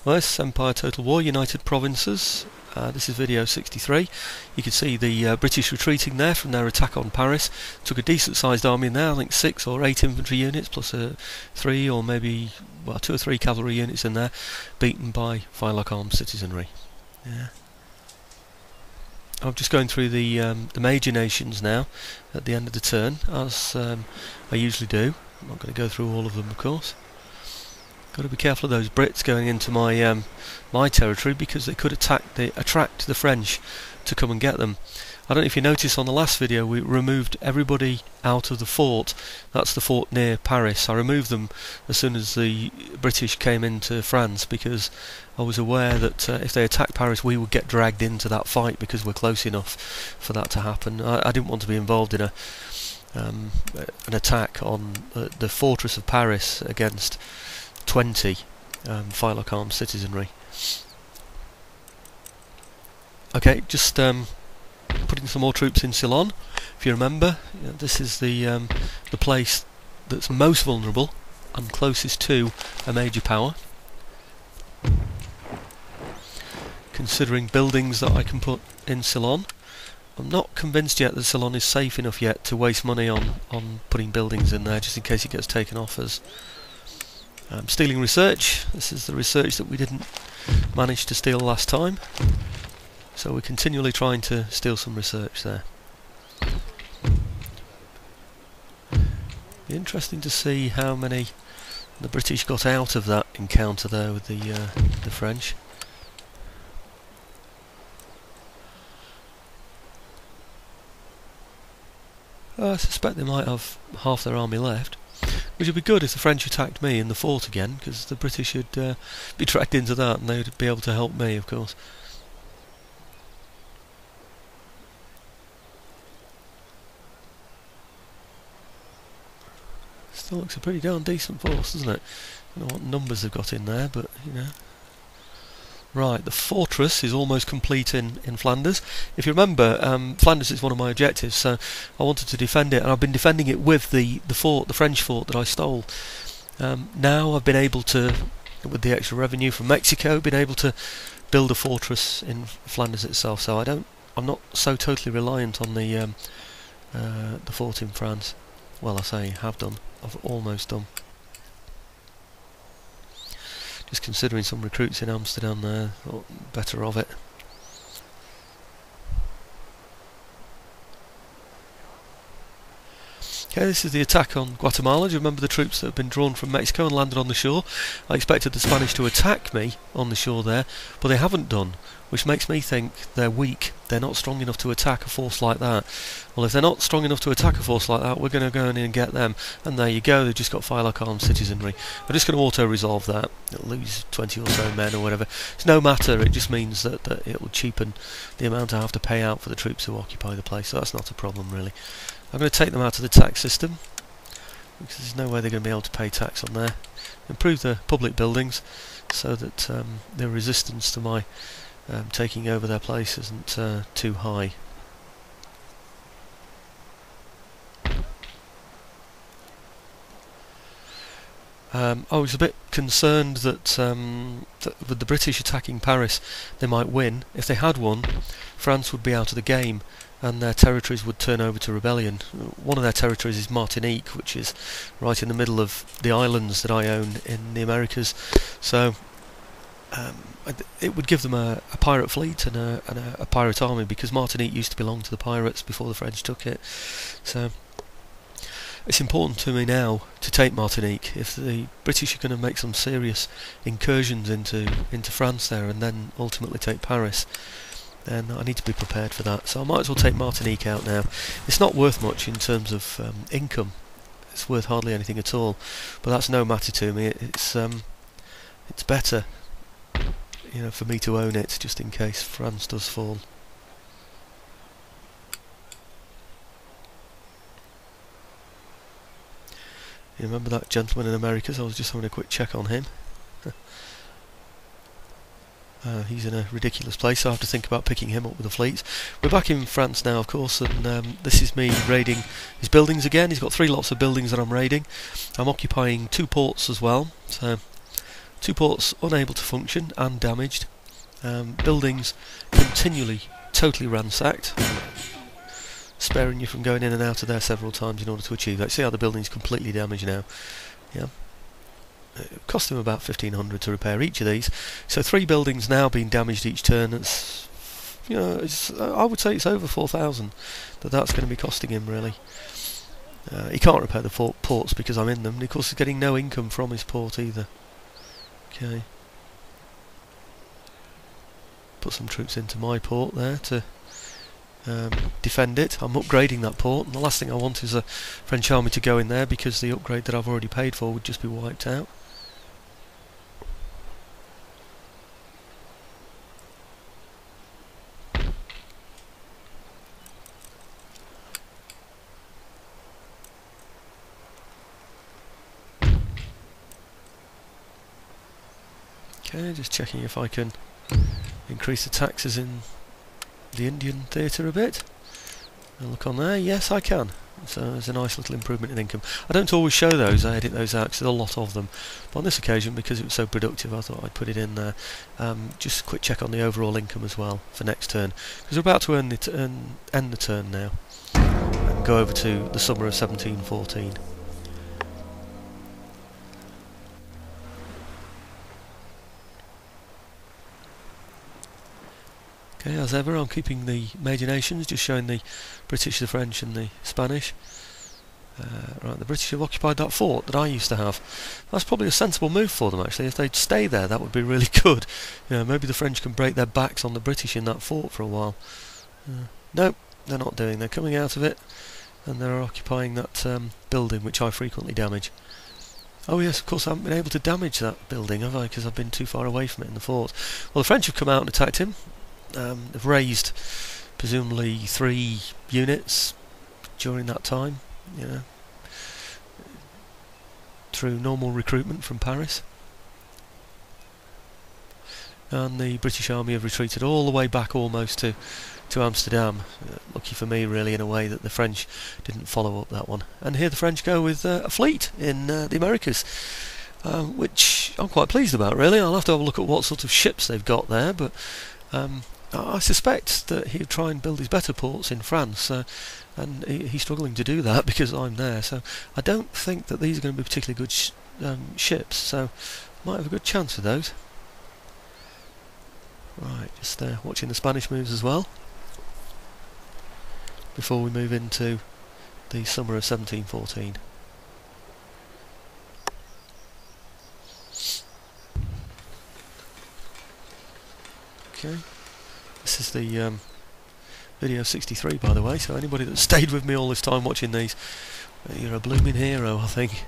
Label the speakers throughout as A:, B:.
A: Well, this Empire Total War, United Provinces. This is video 63. You can see the British retreating there from their attack on Paris. Took a decent sized army in there, I think 6 or 8 infantry units plus 3 or maybe 2 or 3 cavalry units in there, beaten by firelock armed citizenry. Yeah. I'm just going through the major nations now at the end of the turn, as I usually do. I'm not going to go through all of them, of course. Got to be careful of those Brits going into my my territory, because they could attract the French to come and get them. I don't know if you noticed on the last video, we removed everybody out of the fort. That's the fort near Paris. I removed them as soon as the British came into France, because I was aware that if they attacked Paris, we would get dragged into that fight because we're close enough for that to happen. I didn't want to be involved in an attack on the fortress of Paris against 20 firelock armed citizenry. Okay, just putting some more troops in Ceylon. If you remember, this is the place that's most vulnerable and closest to a major power. Considering buildings that I can put in Ceylon, I'm not convinced yet that Ceylon is safe enough yet to waste money on putting buildings in there, just in case it gets taken off as stealing research. This is the research that we didn't manage to steal last time, so we're continually trying to steal some research there. Be interesting to see how many the British got out of that encounter there with the French. I suspect they might have half their army left, which would be good if the French attacked me in the fort again, because the British would be dragged into that and they would be able to help me, of course. Still looks a pretty darn decent force, doesn't it? I don't know what numbers they've got in there, but you know. Right, the fortress is almost complete in Flanders. If you remember, Flanders is one of my objectives, so I wanted to defend it, and I've been defending it with the fort, the French fort that I stole. Now I've been able to, with the extra revenue from Mexico, been able to build a fortress in Flanders itself. So I'm not so totally reliant on the fort in France. Well, I say have done. I've almost done. Just considering some recruits in Amsterdam there, thought better of it. Okay, this is the attack on Guatemala. Do you remember the troops that have been drawn from Mexico and landed on the shore? I expected the Spanish to attack me on the shore there, but they haven't done, which makes me think they're weak. They're not strong enough to attack a force like that. Well, if they're not strong enough to attack a force like that, we're going to go in and get them. And there you go, they've just got firelock armed citizenry. I'm just going to auto-resolve that. It'll lose 20 or so men or whatever. It's no matter, it just means that it will cheapen the amount I have to pay out for the troops who occupy the place, so that's not a problem really. I'm going to take them out of the tax system, because there's no way they're going to be able to pay tax on there. Improve the public buildings so that their resistance to my taking over their place isn't too high. I was a bit concerned that with the British attacking Paris they might win. If they had won, France would be out of the game and their territories would turn over to rebellion. One of their territories is Martinique, which is right in the middle of the islands that I own in the Americas, so it would give them a pirate fleet and a pirate army, because Martinique used to belong to the pirates before the French took it. So it's important to me now to take Martinique. If the British are going to make some serious incursions into France there and then ultimately take Paris, then I need to be prepared for that. So I might as well take Martinique out now. It's not worth much in terms of income. It's worth hardly anything at all, but that's no matter to me. It's better, you know, for me to own it, just in case France does fall. You remember that gentleman in Americas? I was just having a quick check on him. He's in a ridiculous place, so I have to think about picking him up with the fleets. We're back in France now, of course, and this is me raiding his buildings again. He's got 3 lots of buildings that I'm raiding. I'm occupying 2 ports as well, so 2 ports unable to function and damaged. Buildings continually totally ransacked, sparing you from going in and out of there several times in order to achieve that. See how the building's completely damaged now. Yeah. It cost them about 1,500 to repair each of these. So 3 buildings now being damaged each turn. It's, you know, I would say it's over 4,000 that's going to be costing him, really. He can't repair the ports because I'm in them, and of course he's getting no income from his port either. Okay. Put some troops into my port there to defend it. I'm upgrading that port, and the last thing I want is a French army to go in there because the upgrade that I've already paid for would just be wiped out. Okay, just checking if I can increase the taxes in the Indian theatre a bit. And look on there, yes I can. So there's a nice little improvement in income. I don't always show those, I edit those out because there's a lot of them. But on this occasion, because it was so productive, I thought I'd put it in there. Just a quick check on the overall income as well for next turn. Because we're about to end the turn now. And go over to the summer of 1714. Okay, as ever, I'm keeping the major nations, just showing the British, the French and the Spanish. Right, the British have occupied that fort that I used to have. That's probably a sensible move for them, actually. If they'd stay there, that would be really good. You know, maybe the French can break their backs on the British in that fort for a while. Nope, they're not doing. They're coming out of it, and they're occupying that building, which I frequently damage. Oh yes, of course I haven't been able to damage that building, have I? Because I've been too far away from it in the fort. Well, the French have come out and attacked him. They've raised presumably 3 units during that time, you know, through normal recruitment from Paris. And the British Army have retreated all the way back almost to Amsterdam. Lucky for me, really, in a way that the French didn't follow up that one. And here the French go with a fleet in the Americas, which I'm quite pleased about, really. I'll have to have a look at what sort of ships they've got there, but I suspect that he'll try and build his better ports in France, and he's struggling to do that because I'm there. So I don't think that these are going to be particularly good ships, so might have a good chance with those. Right, just watching the Spanish moves as well before we move into the summer of 1714. Okay. This is the video 63, by the way, so anybody that stayed with me all this time watching these, you're a blooming hero, I think.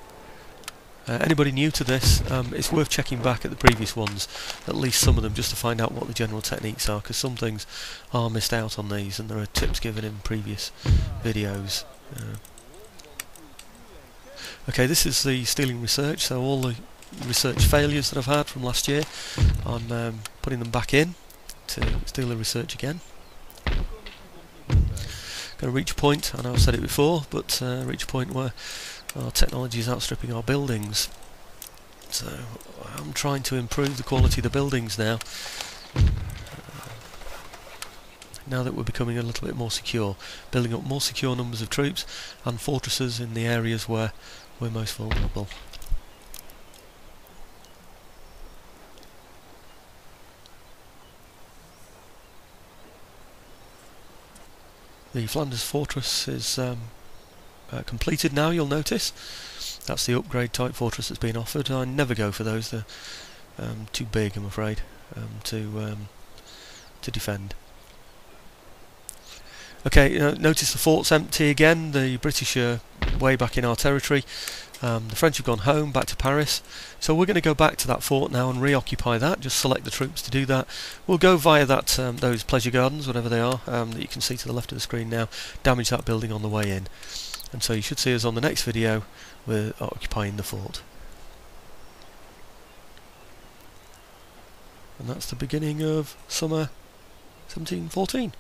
A: Anybody new to this, it's worth checking back at the previous ones, at least some of them, just to find out what the general techniques are, because some things are missed out on these, and there are tips given in previous videos. Okay, this is the stealing research, so all the research failures that I've had from last year, I'm putting them back in to steal the research again. Going to reach a point, I know I've said it before, but reach a point where our technology is outstripping our buildings. So I'm trying to improve the quality of the buildings now. Now that we're becoming a little bit more secure, building up more secure numbers of troops and fortresses in the areas where we're most vulnerable. The Flanders fortress is completed now, you'll notice. That's the upgrade type fortress that's been offered. I never go for those, they're too big, I'm afraid, to defend. Okay, notice the fort's empty again. The British are way back in our territory. The French have gone home, back to Paris. So we're going to go back to that fort now and reoccupy that. Just select the troops to do that. We'll go via that those pleasure gardens, whatever they are, that you can see to the left of the screen now. Damage that building on the way in. And so you should see us on the next video. We're occupying the fort. And that's the beginning of summer 1714.